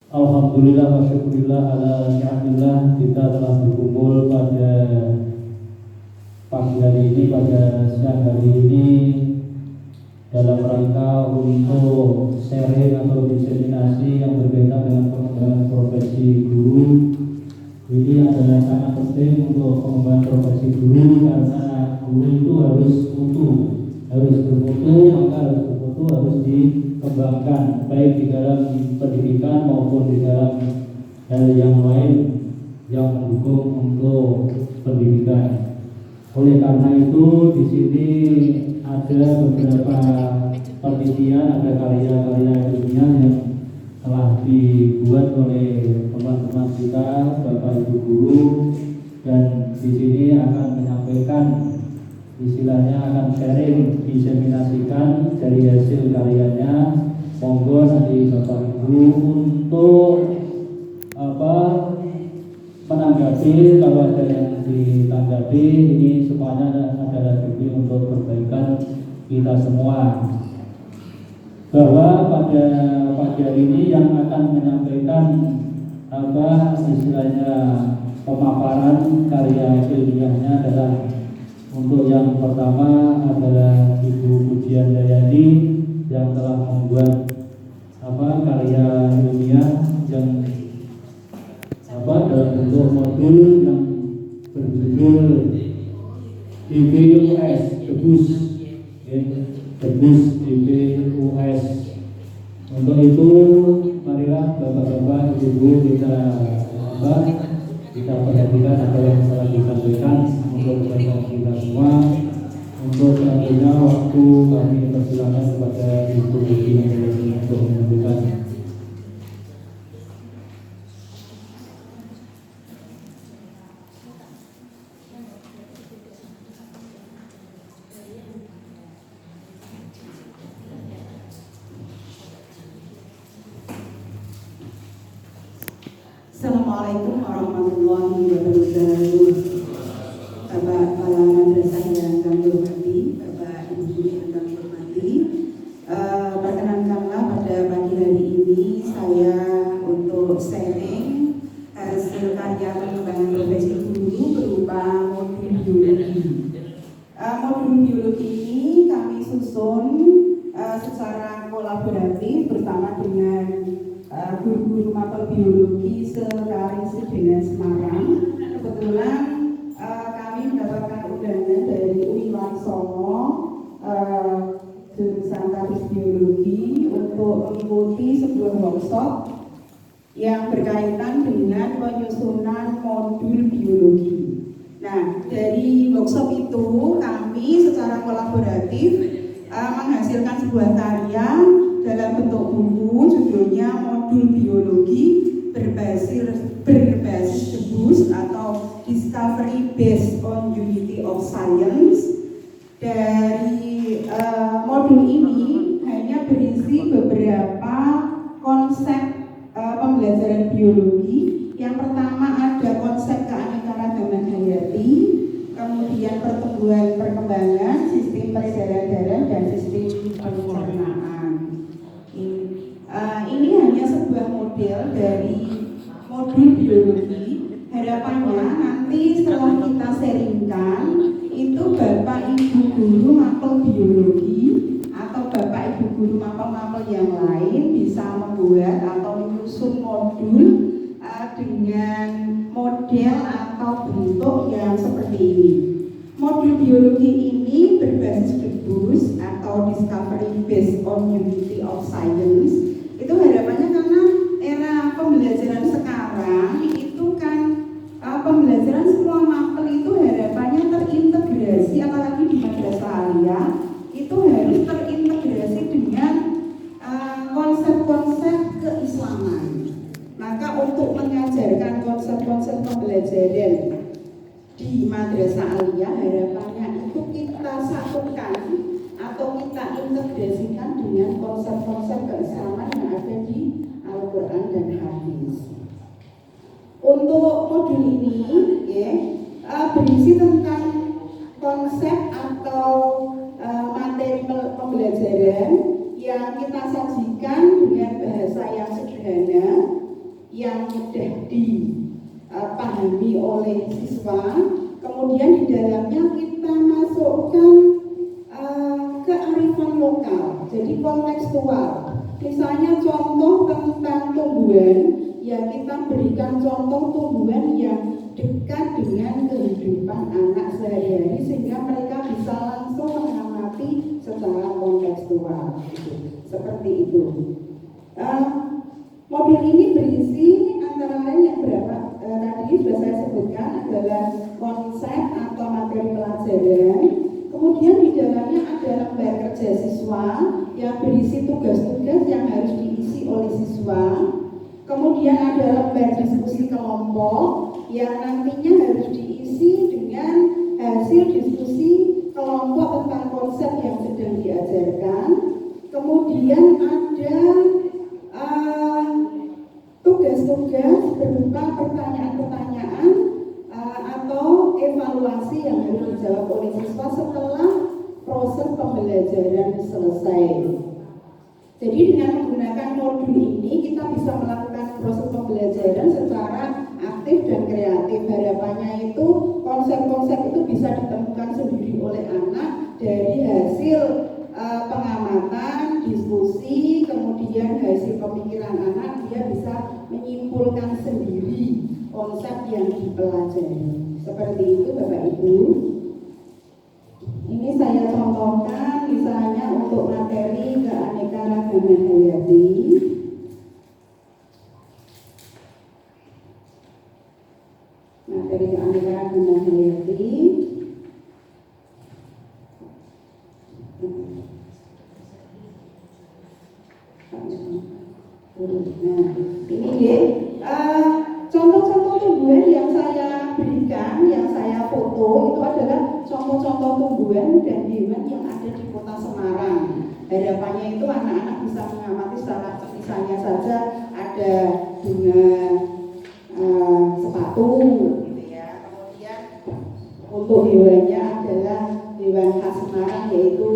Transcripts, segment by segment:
Alhamdulillah wa syukurillah ala ni'matillah, kita telah berkumpul pada pagi hari ini, pada siang hari ini dalam rangka untuk sharing atau diseminasi yang berkaitan dengan pengembangan profesi guru. Ini adalah sangat penting untuk pengembangan profesi guru, karena guru itu harus bermutu, harus dikembangkan baik di dalam pendidikan maupun di dalam hal yang lain yang mendukung untuk pendidikan. Oleh karena itu di sini ada beberapa penelitian, ada karya-karya ilmiah yang telah dibuat oleh teman-teman kita, Bapak Ibu guru, dan di sini akan menyampaikan, istilahnya akan sharing, diseminasikan dari hasil karyanya. Monggo nanti Bapak Ibu untuk menanggapi, kalau ada yang ditanggapi. Ini semuanya adalah demi untuk perbaikan kita semua. Bahwa pada pagi hari ini yang akan menyampaikan istilahnya pemaparan karya ilmiahnya adalah, untuk yang pertama adalah Ibu Pujian Dayani yang telah membuat karya ilmiah yang dalam bentuk modul yang berjudul DBUS, Debus DBUS. Untuk itu marilah Bapak-bapak, Ibu kita perhatikan apa yang telah disampaikan untuk kebaikan kita semua. Untuk selanjutnya waktu kami persilakan kepada Ibu Pujian untuk menyampaikan. Assalamualaikum warahmatullahi wabarakatuh. Bapak Kepala Madrasah yang kami hormati, Bapak Ibu guru yang kami hormati, perkenankanlah pada pagi hari ini saya untuk sharing hasil karya pengembangan profesi guru berupa modul biologi. Modul biologi ini kami susun secara kolaboratif bersama dengan guru-guru mapel biologi se-Kalisdenan Semarang. Kebetulan kami mendapatkan undangan dari UI Warsono jurusan Teknik Biologi untuk mengikuti sebuah workshop yang berkaitan dengan penyusunan modul biologi. Nah, dari workshop itu kami secara kolaboratif menghasilkan sebuah karya dalam bentuk buku, judulnya Modul Biologi berbasis Debus atau Discovery Based on Unity of Science. Dari modul ini hanya berisi beberapa konsep pembelajaran biologi. Yang pertama ada konsep keanekaragaman hayati, kemudian pertumbuhan perkembangan, sistem peredaran darah, dan sistem pencernaan. Ini hanya sebuah model dari modul biologi. Harapannya nanti setelah kita sharingkan, itu Bapak Ibu guru mapel biologi atau Bapak Ibu guru mapel-mapel yang lain bisa membuat atau menyusun modul dengan model atau bentuk yang seperti ini. Modul biologi ini berbasis Debus atau Discovery Based on Unity of Science. Itu harapannya karena era pembelajaran sekarang itu kan pembelajaran semua mapel itu harapannya terintegrasi, apalagi di madrasah aliyah itu harus terintegrasi dengan konsep-konsep keislaman. Maka untuk mengajarkan konsep-konsep pembelajaran di madrasah aliyah, harapannya itu kita satukan atau kita integrasikan dengan konsep-konsep keislaman yang ada di Al-Quran dan Hadis. Untuk modul ini berisi tentang konsep atau materi pembelajaran yang kita sajikan dengan bahasa yang sederhana, yang mudah dipahami oleh siswa. Kemudian di dalamnya kita masukkan kearifan lokal, jadi kontekstual. Misalnya contoh tentang tumbuhan, ya kita berikan contoh tumbuhan yang dekat dengan kehidupan anak sehari-hari sehingga mereka bisa langsung mengamati secara kontekstual. Seperti itu. Modul ini berisi antara lain yang tadi sudah saya sebutkan adalah konsep atau materi pelajaran. Kemudian di dalamnya ada lembar kerja siswa yang berisi tugas-tugas yang harus diisi oleh siswa. Kemudian ada lembar diskusi kelompok yang nantinya harus diisi dengan hasil diskusi kelompok tentang konsep yang sedang diajarkan. Kemudian ada tugas-tugas berupa pertanyaan-pertanyaan atau evaluasi yang harus dijawab oleh siswa setelah proses pembelajaran selesai. Jadi dengan menggunakan modul ini kita bisa melakukan proses pembelajaran secara aktif dan kreatif. Harapannya itu konsep-konsep itu bisa ditemukan sendiri oleh anak dari hasil pengamatan, diskusi, kemudian hasil pemikiran anak, dia bisa menyimpulkan sendiri konsep yang dipelajari. Seperti itu Bapak Ibu. Ini saya contohkan misalnya untuk materi keanekaragaman hayati. Materi keanekaragaman hayati. Nah, ini ya, contoh-contoh tumbuhan yang saya berikan, yang saya foto itu adalah contoh-contoh tumbuhan dan hewan yang ada di Kota Semarang. Harapannya itu anak-anak bisa mengamati secara misalnya saja ada bunga sepatu, gitu ya. Kemudian untuk hewannya adalah hewan khas Semarang yaitu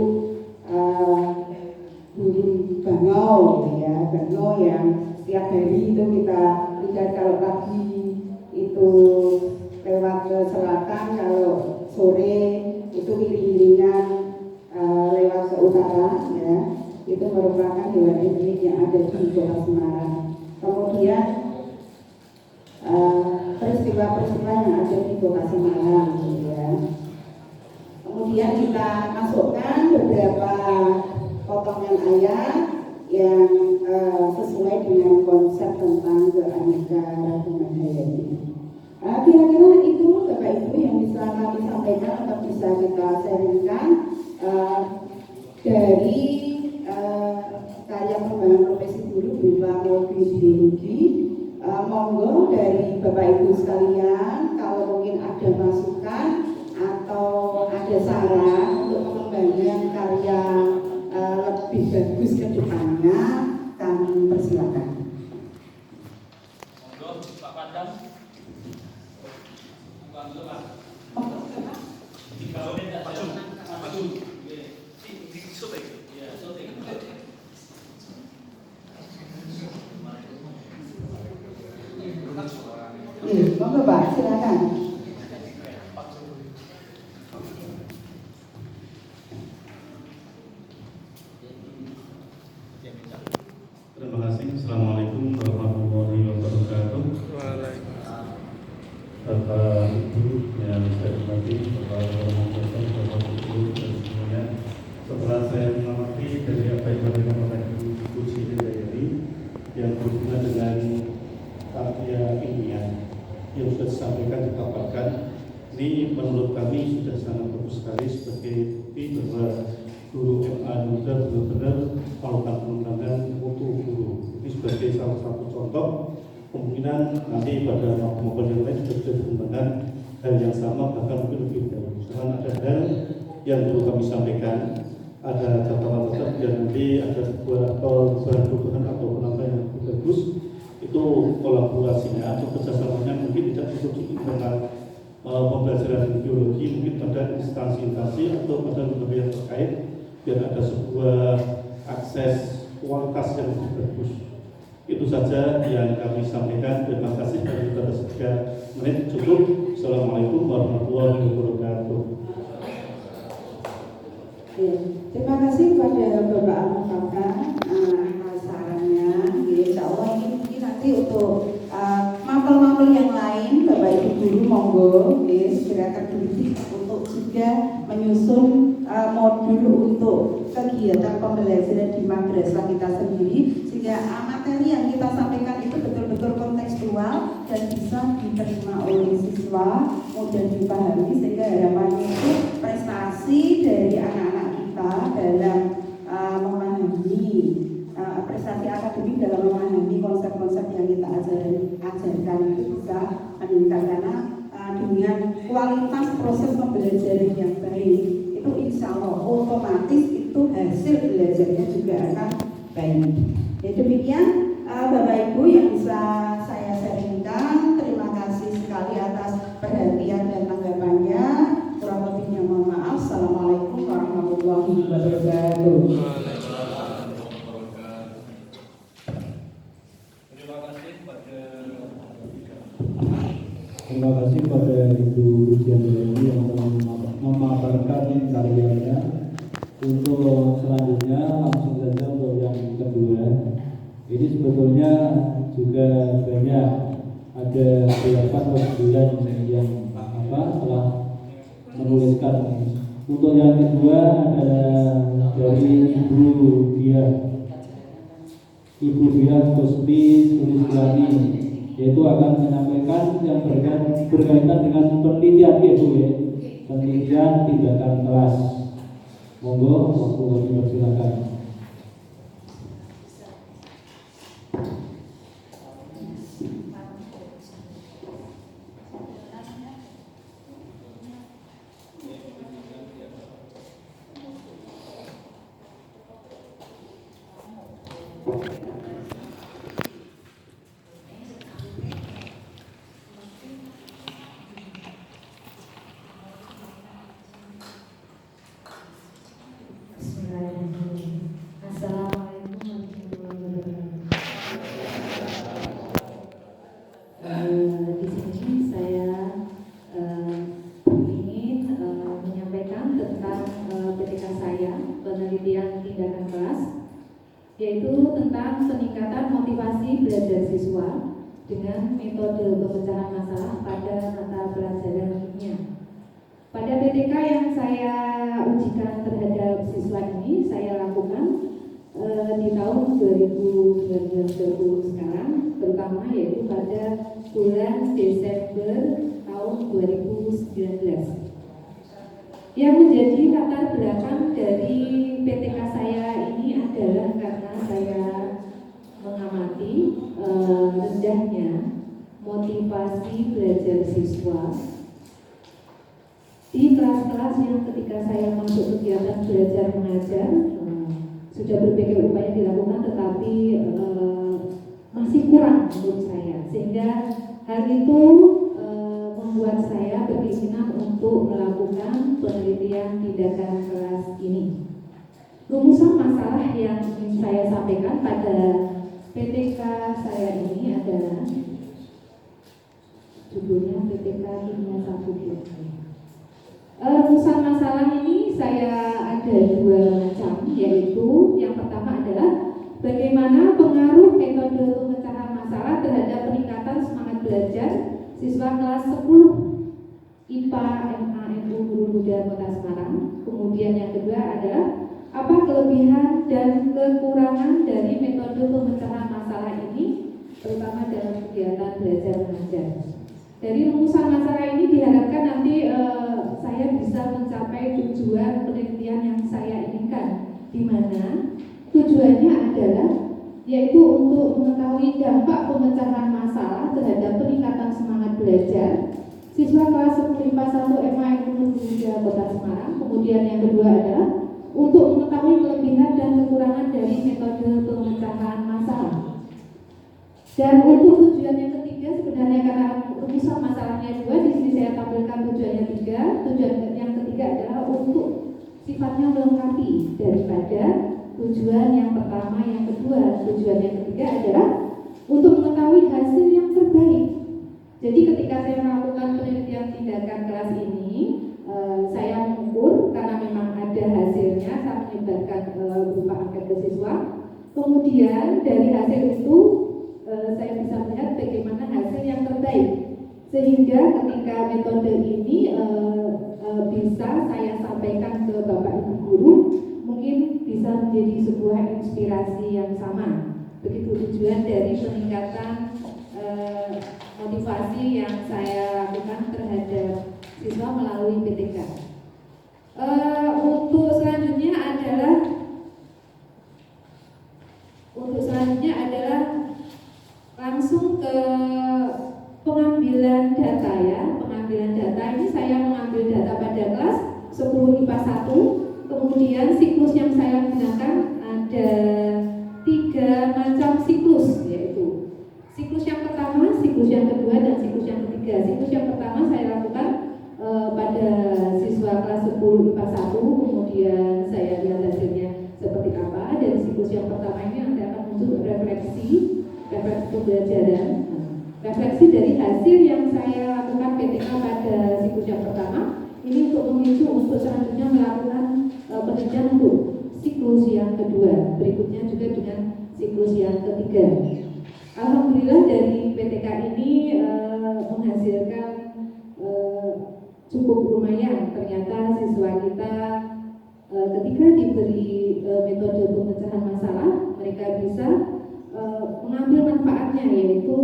burung bangau, ya, bangau yang setiap hari itu kita lihat kalau pagi itu lewat ke selatan, kalau sore itu iring-iringan lewat ke utara, ya, itu merupakan hewan endemik yang ada di Kota Semarang. Kemudian peristiwa-peristiwa yang ada di Kota Semarang, ya. Kemudian kita masukkan beberapa potongan ayat yang sesuai dengan konsep tentang keanekaragaman hayati. Kira-kira itu Bapak Ibu yang bisa kami sampaikan atau bisa kita sharingkan dari karya pengembangan profesi guru berupa modul biologi. Monggo dari Bapak Ibu sekalian kalau mungkin ada masukan atau ada saran untuk pengembangan karya lebih bagus ke depannya, kami persilakan. Monggo Pak Padang. Monggo Pak. Tiga menit aja. Maju. Di syuting. Iya, syuting. Monggo Pak, silakan. Terima kasih. Assalamualaikum warahmatullahi wabarakatuh. Bapak Ibu yang saya hormati, Bapak Profesor, Bapak Ibu dan semuanya. Setelah saya mengamati dari apa yang disampaikan oleh Ibu Siti Dayani yang berhubungan dengan karya ilmiah yang sudah disampaikan dipaparkan, ini menurut kami sudah sangat bagus sekali sebagai bukti bahwa guru MA Muda benar-benar melakukan pengembangan mutu guru. Ini sebagai salah satu contoh. Kemungkinan nanti pada maupun yang lain juga bisa dikembangkan hal yang sama, bahkan mungkin lebih jauh. Misalkan ada hal yang perlu kami sampaikan, ada catatan-catatan yang nanti ada sebuah perubahan atau penambahan yang lebih bagus, itu kolaborasinya atau kerjasamanya mungkin tidak cukup dengan pembelajaran biologi, mungkin pada instansi-instansi atau pada lembaga yang terkait, biar ada sebuah akses kualitas yang lebih bagus. Itu saja yang kami sampaikan. Terima kasih dari atas 3 menit cukup. Assalamualaikum warahmatullahi wabarakatuh. Ya, terima kasih kepada Bapak Ahmad Fakar sarannya. Insya Allah ini mungkin nanti untuk mapel-mapel yang lain, Bapak Ibu guru monggo segera terdidik untuk juga menyusun modul untuk kegiatan pembelajaran di madrasah kita sendiri, sehingga materi yang kita sampaikan itu betul-betul kontekstual dan bisa diterima oleh siswa, mudah dipahami, sehingga harapannya itu prestasi dari anak-anak kita dalam memahami prestasi akademik dalam memahami konsep-konsep yang kita ajarkan itu bisa meningkat, karena dengan kualitas proses pembelajaran yang baik itu insya Allah otomatis itu hasil belajarnya juga akan baik. Ya, demikian Bapak Ibu yang bisa saya sharingkan. Terima kasih sekali atas perhatian dan tanggapannya. Kurang lebihnya mohon maaf. Assalamualaikum warahmatullahi wabarakatuh. Terima kasih pada Ibu Rudiantari yang telah memaparkan karyanya. Untuk selanjutnya langsung saja untuk yang kedua. Ini sebetulnya juga banyak, ada 8 atau 9 yang telah menuliskan. Untuk yang kedua adalah dari Ibu Diah Kuspi Sulistiani, yaitu akan menyampaikan yang berkaitan dengan penelitian penelitian tindakan kelas. Monggo, waktu kami persilakan. Yaitu tentang peningkatan motivasi belajar siswa dengan metode pemecahan masalah pada mata pelajaran kimia. Pada PTK yang saya ujikan terhadap siswa ini saya lakukan di tahun 2019 sekarang, terutama yaitu pada bulan Desember tahun 2019. Yang menjadi latar belakang dari PTK saya ini adalah karena saya mengamati rendahnya motivasi belajar siswa di kelas-kelas yang ketika saya masuk kegiatan belajar mengajar sudah berbagai upaya dilakukan, tetapi masih kurang menurut saya, sehingga hal itu membuat saya berkeinginan untuk melakukan penelitian tindakan kelas ini. Rumusan masalah yang ingin saya sampaikan pada PTK saya ini adalah judulnya PTK Kimia 1. Rumusan masalah ini saya ada 2 macam, yaitu yang pertama adalah bagaimana pengaruh metode pemecahan masalah terhadap peningkatan semangat belajar siswa kelas 10 IPA MA NU Guru Muda Kota Semarang. Kemudian yang kedua adalah apa kelebihan dan kekurangan dari metode pemecahan masalah ini, terutama dalam kegiatan belajar mengajar. Dari rumusan masalah ini diharapkan nanti saya bisa mencapai tujuan penelitian yang saya inginkan, di mana tujuannya adalah yaitu untuk mengetahui dampak pemecahan masalah terhadap peningkatan semangat belajar siswa kelas 10 IPA 1 MA NU Muda Kota Semarang. Kemudian yang kedua adalah untuk mengetahui kelebihan dan kekurangan dari metode pemecahan masalah. Dan untuk tujuan yang ketiga, sebenarnya karena rumusan masalahnya 2, di sini saya tampilkan tujuannya 3. Tujuan yang ketiga adalah untuk sifatnya melengkapi daripada tujuan yang pertama, yang kedua. Tujuan yang ketiga adalah untuk mengetahui hasil yang terbaik. Jadi ketika saya melakukan penelitian tindakan kelas ini, saya mengukur karena memang ada hasilnya, saya menyebarkan berupa angket ke siswa. Kemudian dari hasil itu saya bisa melihat bagaimana hasil yang terbaik, sehingga ketika metode ini bisa saya sampaikan ke Bapak Ibu guru, mungkin bisa menjadi sebuah inspirasi yang sama. Begitu tujuan dari peningkatan motivasi yang saya lakukan terhadap siswa melalui PTK. Untuk selanjutnya adalah langsung ke pengambilan data ya. Pengambilan data ini saya mengambil data pada kelas 10 IPA 1. Kemudian siklus yang saya gunakan ada 3 macam siklus, yaitu siklus yang pertama, siklus yang kedua, dan siklus yang ketiga. Siklus yang pertama saya lakukan pada siswa kelas 10 IPA 1, kemudian saya lihat hasilnya seperti apa. Dari siklus yang pertama ini nanti akan muncul refleksi pembelajaran. Refleksi dari hasil yang saya lakukan PTK pada siklus yang pertama ini untuk memicu untuk selanjutnya melakukan penelitian untuk siklus yang kedua, berikutnya juga dengan siklus yang ketiga. Alhamdulillah dari PTK ini menghasilkan cukup lumayan. Ternyata siswa kita ketika diberi metode pemecahan masalah, mereka bisa mengambil manfaatnya, yaitu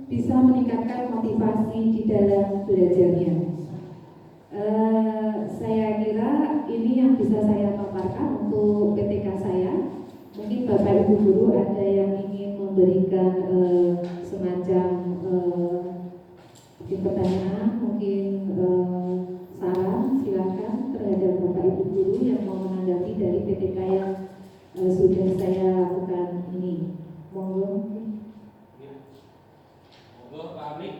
bisa meningkatkan motivasi di dalam belajarnya. Saya kira ini yang bisa saya paparkan untuk PTK saya. Mungkin Bapak Ibu guru ada yang ingin memberikan semacam mungkin pertanyaan, mungkin saran, silakan terhadap Bapak Ibu guru yang mau menanggapi dari PTK yang sudah saya lakukan ini. Monggo. Monggo Pak Amik.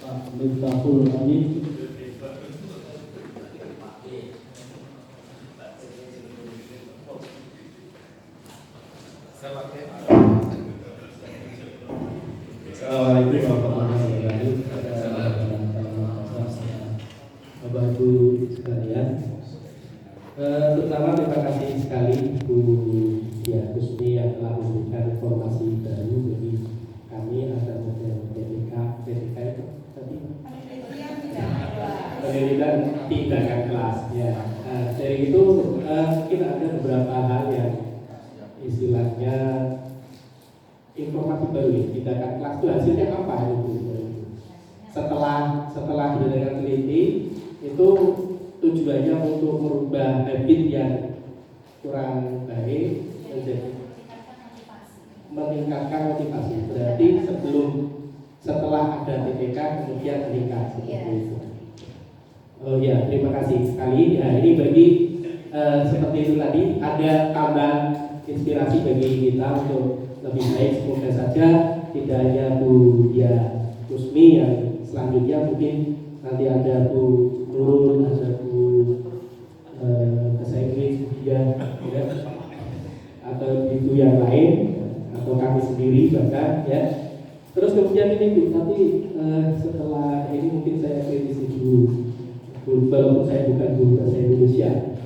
Pak Miftahul Amin. Assalamualaikum warahmatullahi wabarakatuh. Bapak Ibu sekalian, terutama terima kasih sekali Bu Dia Kusmi yang telah memberikan informasi baru bagi kami ada model PTK itu tadi penelitian tindakan kelas ya. Dari itu mungkin ada beberapa hal yang istilahnya informasi baru ya. Tindakan kelas itu hasilnya apa itu? Setelah dilakukan teliti itu tujuannya untuk merubah habit yang kurang baik menjadi meningkatkan motivasi. Berarti setelah ada PTK kemudian meningkat seperti itu. Oh ya, terima kasih sekali. Nah, ini bagi seperti itu tadi ada tambahan inspirasi bagi kita untuk lebih baik. Semoga saja tidak hanya Bu Dia Kusmi yang selanjutnya mungkin nanti ada Bu Nurul, ada Bu Kesaikri juga ya, atau ibu yang lain atau kami sendiri bahkan ya. Terus kemudian ini Bu, tapi setelah ini mungkin saya kritisi dulu, walaupun saya bukan guru bahasa Indonesia.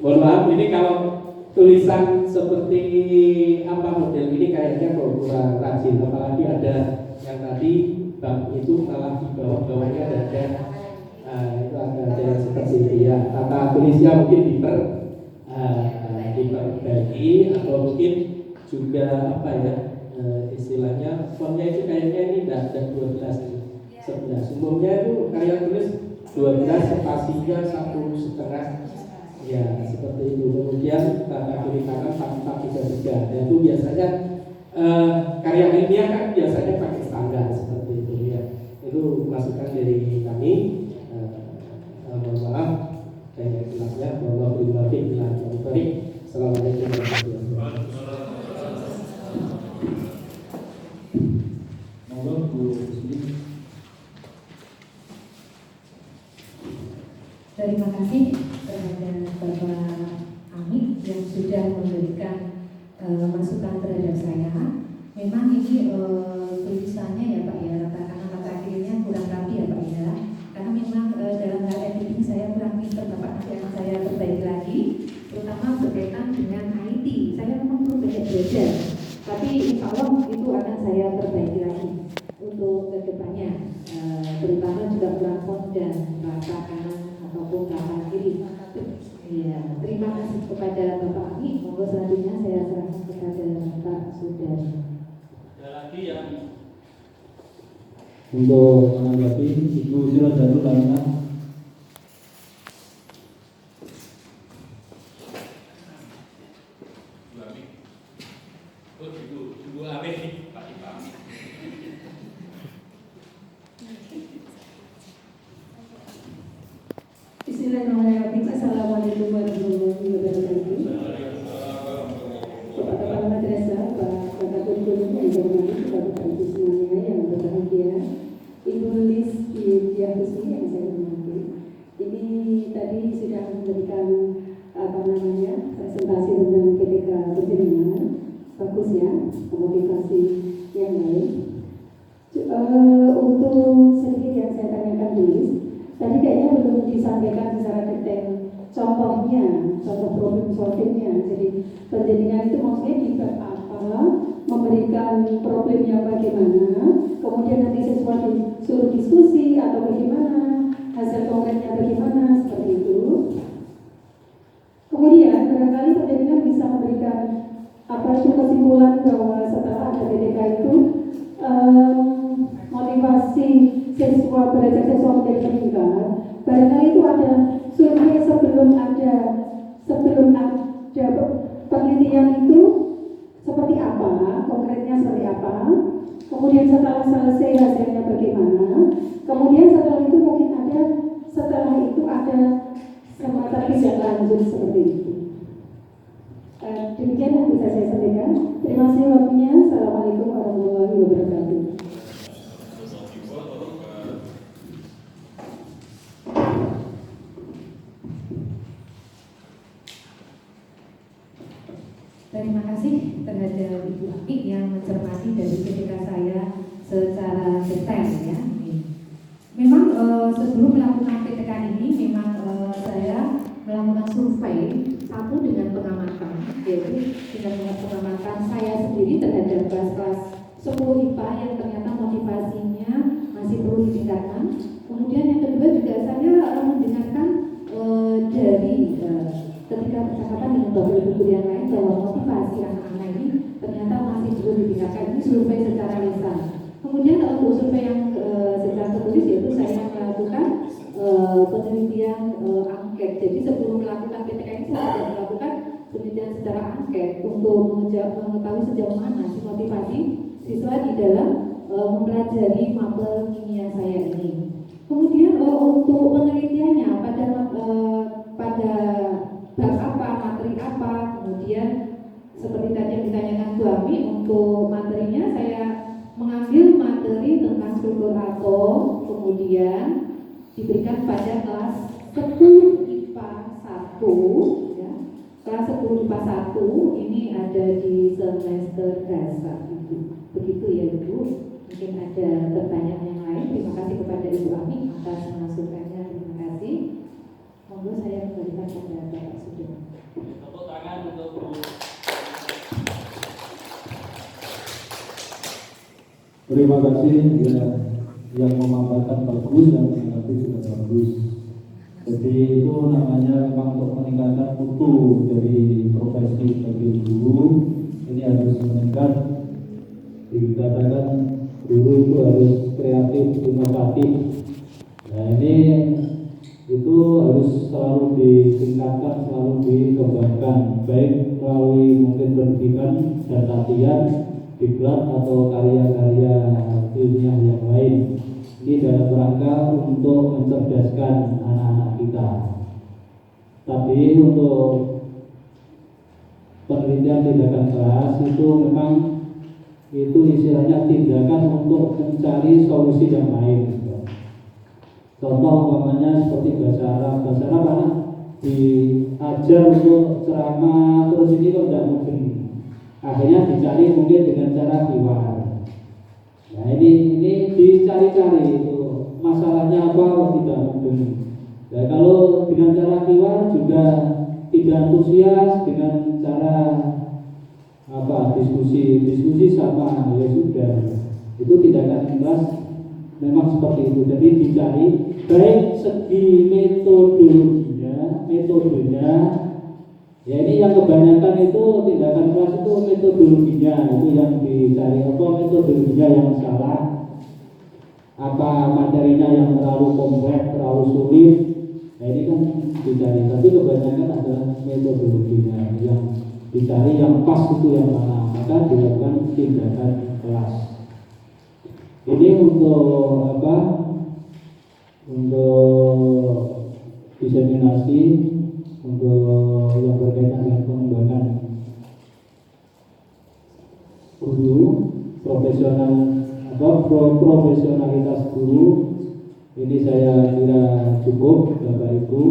Mohon maaf, ini kalau tulisan seperti apa model ini kayaknya kok kurang rajin, apalagi ada yang tadi bab itu malah di bawah-bawahnya ada itu ada yang seperti ini ya. Tata tulisnya mungkin diperbagi atau mungkin juga apa ya istilahnya fontnya itu kayaknya ini tidak ada 12 11. Umumnya itu karya tulis 12 spasinya 1,5 ya seperti itu. Kemudian tata kiri kanan 4,3 dan itu biasanya karya ilmiah kan biasanya pakai standar seperti itu ya. Itu masukan dari kami. Mohon maaf saya jelasnya bahwa beribadah bilang yang baik. Assalamualaikum warahmatullahi wabarakatuh. Monggo Bu Kusmi. Terima kasih kepada Bapak Amik yang sudah memberikan masukan pemeriksaan terhadap saya. Memang ini tulisannya ya Pak ya, karena mata akhirnya kurang rapi ya Pak ya. Karena memang dalam hal editing saya kurang pintar Bapak, nanti akan saya perbaiki lagi, terutama berkaitan dengan IT. Saya memang perlu banyak belajar, tapi insya Allah itu akan saya perbaiki lagi untuk kedepannya, terutama juga kurang font dan rata kanan ataupun rata kiri. Ya, terima kasih kepada Bapak Ami. Monggo selanjutnya saya serahkan kepada Bapak Sudar. Ada lagi yang Untuk menanggapi Ibu Sirajatul Lainah. Ibu Ami. Oh, Ibu Ami, Pak Ibu Ami. Bismillahirrahmanirrahim. Assalamualaikum warahmatullahi wabarakatuh. Bapak Kepala Madrasah, Bapak Kurikulum yang dihormati, Bapak Ibu semuanya yang berbahagia, Ibu Lis Yudhya Husni yang saya hormati. Ini tadi sudah memberikan presentasi tentang PTK Penjenengan, bagus ya, motivasi yang baik. Untuk sedikit yang saya tanyakan tulis. Tadi kayaknya belum disampaikan secara detail contohnya, contoh problem solvingnya. Jadi penjaringan itu maksudnya di bab apa, memberikan problemnya bagaimana, kemudian nanti siswa disuruh diskusi atau bagaimana, hasil konkretnya bagaimana, seperti itu. Kemudian barangkali penjaringan bisa memberikan apa itu kesimpulan bahwa setelah ada PTK itu motivasi siswa belajar siswa menjadi meningkat. Barangkali itu ada survei sebelum ada penelitian itu seperti apa, konkretnya seperti apa. Kemudian setelah selesai hasilnya bagaimana. Kemudian setelah itu mungkin ada semacam tindak lanjut seperti itu. Demikian yang bisa saya sampaikan. Terima kasih waktunya. Assalamualaikum warahmatullahi wabarakatuh. Terima kasih terhadap Ibu Ami yang mencermati dari PTK saya secara detail ya. Memang sebelum melakukan PTK ini memang saya melakukan survei satu dengan pengamatan, yaitu dengan pengamatan saya sendiri terhadap kelas-kelas 10 IPA yang ternyata motivasinya masih perlu ditingkatkan. Kemudian yang kedua juga saya mendengarkan dari ketika percakapan dengan bapak ibu guru yang lain bahwa motivasi anak-anak ini ternyata masih perlu ditingkatkan. Ini survei secara lisan. Kemudian untuk survei yang secara tertulis yaitu saya melakukan penelitian angket. Jadi sebelum melakukan PTK ini saya sudah melakukan penelitian secara angket untuk mengetahui sejauh mana motivasi siswa di dalam mempelajari mapel kimia saya ini. Kemudian untuk penelitiannya pada bab apa, materi apa, kemudian seperti tadi yang ditanyakan Bu Ami, untuk materinya saya mengambil materi tentang struktur atom, kemudian diberikan pada kelas 10 IPA 1 ya. Kelas 10 IPA 1 ini ada di semester dasar itu. Begitu ya Ibu. Mungkin ada pertanyaan yang lain. Terima kasih kepada Ibu Ami atas masukannya. Terima kasih. Monggo saya kembalikan kepada Bapak Sudin. tepuk tangan untuk Bu. Terima kasih ya, yang memaparkan bagus dan menanggapi juga bagus. Jadi itu namanya memang untuk meningkatkan mutu dari profesi sebagai guru ini harus meningkat. Dikatakan guru itu harus kreatif, inovatif. Nah ini itu harus selalu ditingkatkan, selalu dikembangkan, baik melalui mungkin pendidikan dan latihan diklat atau karya-karya ilmiah yang lain. Ini dalam rangka untuk mencerdaskan anak-anak kita. Tapi untuk penelitian tindakan keras itu memang itu istilahnya tindakan untuk mencari solusi yang lain. Contoh umpamanya seperti bahasa Arab anak diajar untuk ceramah terus ini kok tidak mungkin. Akhirnya dicari mungkin dengan cara keluar. Nah ini dicari-cari itu masalahnya apa kok tidak mungkin. Nah kalau dengan cara keluar juga tidak antusias dengan cara diskusi sama ya sudah, itu tidak akan ikhlas. Memang seperti itu. Jadi dicari baik segi metodenya. Ya ini yang kebanyakan itu tindakan keras itu metodologinya, itu yang dicari apa metodologinya yang salah, apa materinya yang terlalu kompleks, terlalu sulit. Nah ini kan dicari, tapi kebanyakan adalah metodologinya yang dicari, yang pas itu yang mana, maka dilakukan tindakan keras. Ini untuk apa? Untuk diseminasi, untuk yang berkaitan dengan pengembangan guru, profesionalitas guru. Ini saya kira cukup, Bapak Ibu.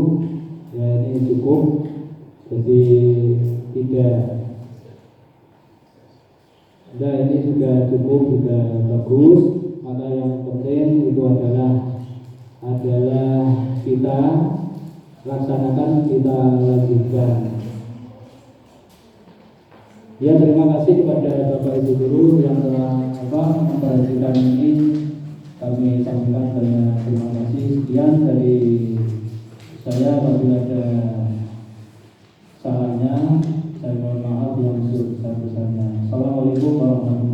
Ya ini cukup. Jadi ini sudah cukup, sudah bagus. Maka yang penting itu adalah kita laksanakan, kita lanjutkan. Ya terima kasih kepada Bapak Ibu guru yang telah memperhatikan ini. Kami sampaikan banyak terima kasih. Sekian dari saya. Apabila ada salahnya saya mohon maaf yang sebesar-besarnya. Assalamualaikum warahmatullahi wabarakatuh.